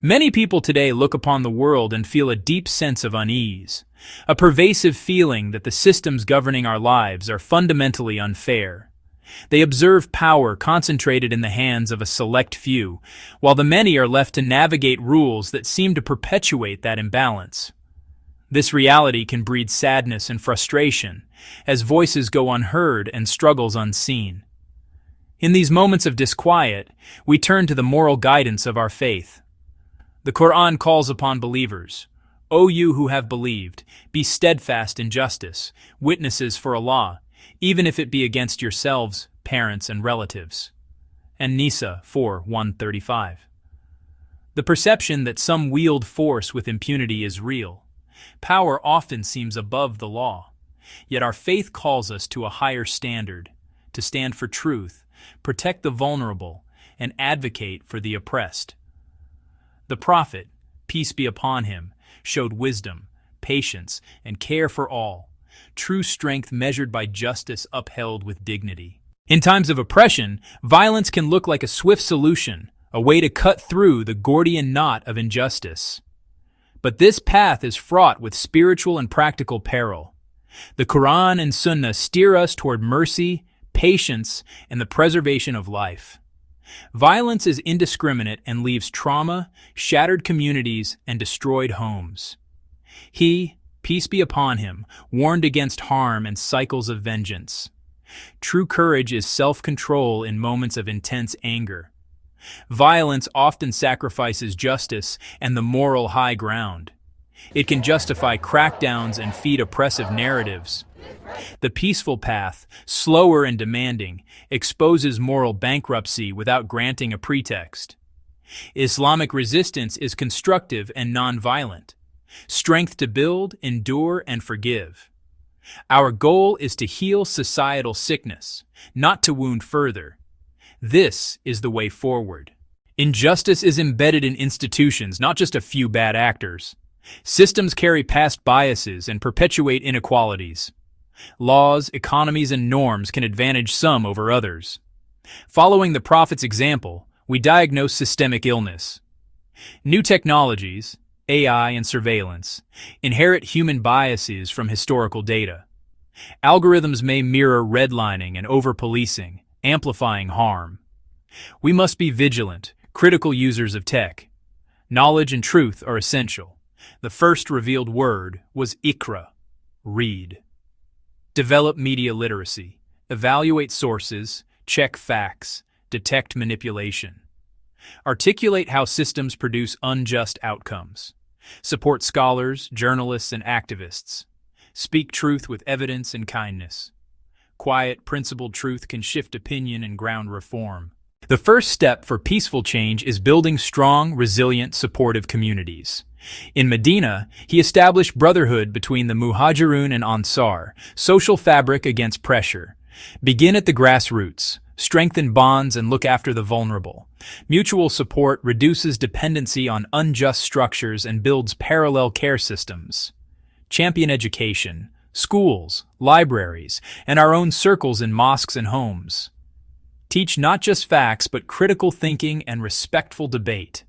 Many people today look upon the world and feel a deep sense of unease, a pervasive feeling that the systems governing our lives are fundamentally unfair. They observe power concentrated in the hands of a select few, while the many are left to navigate rules that seem to perpetuate that imbalance. This reality can breed sadness and frustration, as voices go unheard and struggles unseen. In these moments of disquiet, we turn to the moral guidance of our faith. The Quran calls upon believers, "O you who have believed, be steadfast in justice, witnesses for Allah, even if it be against yourselves, parents, and relatives." An-Nisa 4:135. The perception that some wield force with impunity is real. Power often seems above the law. Yet our faith calls us to a higher standard, to stand for truth, protect the vulnerable, and advocate for the oppressed. The Prophet, peace be upon him, showed wisdom, patience, and care for all, true strength measured by justice upheld with dignity. In times of oppression, violence can look like a swift solution, a way to cut through the Gordian knot of injustice. But this path is fraught with spiritual and practical peril. The Quran and Sunnah steer us toward mercy, patience, and the preservation of life. Violence is indiscriminate and leaves trauma, shattered communities, and destroyed homes. He, peace be upon him, warned against harm and cycles of vengeance. True courage is self-control in moments of intense anger. Violence often sacrifices justice and the moral high ground. It can justify crackdowns and feed oppressive narratives. The peaceful path, slower and demanding, exposes moral bankruptcy without granting a pretext. Islamic resistance is constructive and nonviolent. Strength to build, endure, and forgive. Our goal is to heal societal sickness, not to wound further. This is the way forward. Injustice is embedded in institutions, not just a few bad actors. Systems carry past biases and perpetuate inequalities. Laws, economies, and norms can advantage some over others. Following the Prophet's example, we diagnose systemic illness. New technologies, AI and surveillance, inherit human biases from historical data. Algorithms may mirror redlining and over-policing, amplifying harm. We must be vigilant, critical users of tech. Knowledge and truth are essential. The first revealed word was Iqra, read. Develop media literacy. Evaluate sources, check facts, detect manipulation. Articulate how systems produce unjust outcomes. Support scholars, journalists, and activists. Speak truth with evidence and kindness. Quiet, principled truth can shift opinion and ground reform. The first step for peaceful change is building strong, resilient, supportive communities. In Medina, he established brotherhood between the Muhajirun and Ansar, social fabric against pressure. Begin at the grassroots, strengthen bonds, and look after the vulnerable. Mutual support reduces dependency on unjust structures and builds parallel care systems. Champion education, schools, libraries, and our own circles in mosques and homes. Teach not just facts, but critical thinking and respectful debate.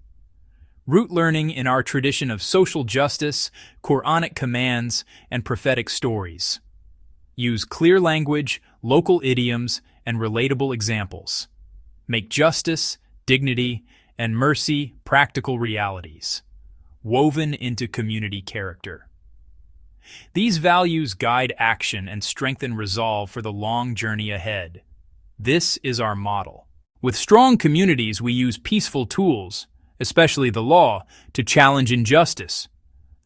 Root learning in our tradition of social justice, Quranic commands, and prophetic stories. Use clear language, local idioms, and relatable examples. Make justice, dignity, and mercy practical realities, woven into community character. These values guide action and strengthen resolve for the long journey ahead. This is our model. With strong communities, we use peaceful tools, especially the law, to challenge injustice.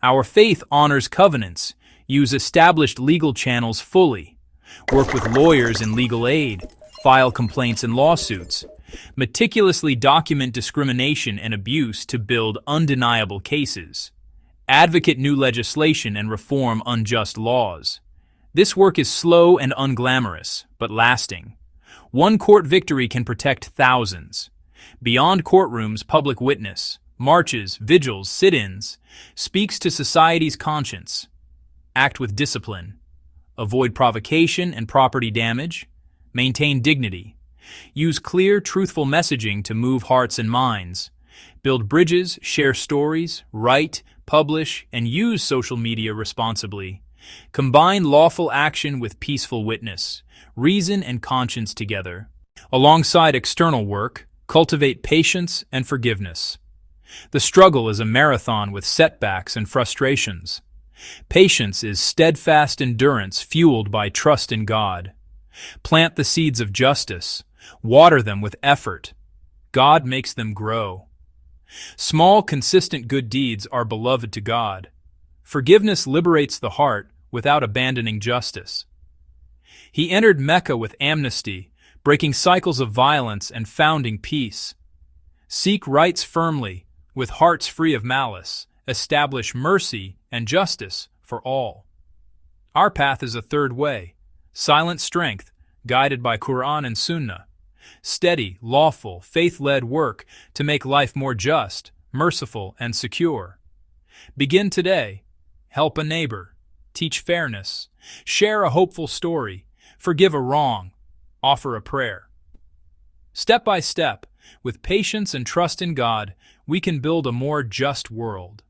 Our faith honors covenants, use established legal channels fully, work with lawyers in legal aid, file complaints and lawsuits, meticulously document discrimination and abuse to build undeniable cases, advocate new legislation and reform unjust laws. This work is slow and unglamorous, but lasting. One court victory can protect thousands. Beyond courtrooms, public witness, marches, vigils, sit-ins, speaks to society's conscience. Act with discipline. Avoid provocation and property damage. Maintain dignity. Use clear, truthful messaging to move hearts and minds. Build bridges, share stories, write, publish, and use social media responsibly. Combine lawful action with peaceful witness, reason and conscience together. Alongside external work, cultivate patience and forgiveness. The struggle is a marathon with setbacks and frustrations. Patience is steadfast endurance fueled by trust in God. Plant the seeds of justice. Water them with effort. God makes them grow. Small, consistent good deeds are beloved to God. Forgiveness liberates the heart without abandoning justice. He entered Mecca with amnesty, breaking cycles of violence and founding peace. Seek rights firmly, with hearts free of malice. Establish mercy and justice for all. Our path is a third way, silent strength, guided by Quran and Sunnah. Steady, lawful, faith-led work to make life more just, merciful, and secure. Begin today. Help a neighbor. Teach fairness. Share a hopeful story. Forgive a wrong. Offer a prayer. Step by step, with patience and trust in God, we can build a more just world.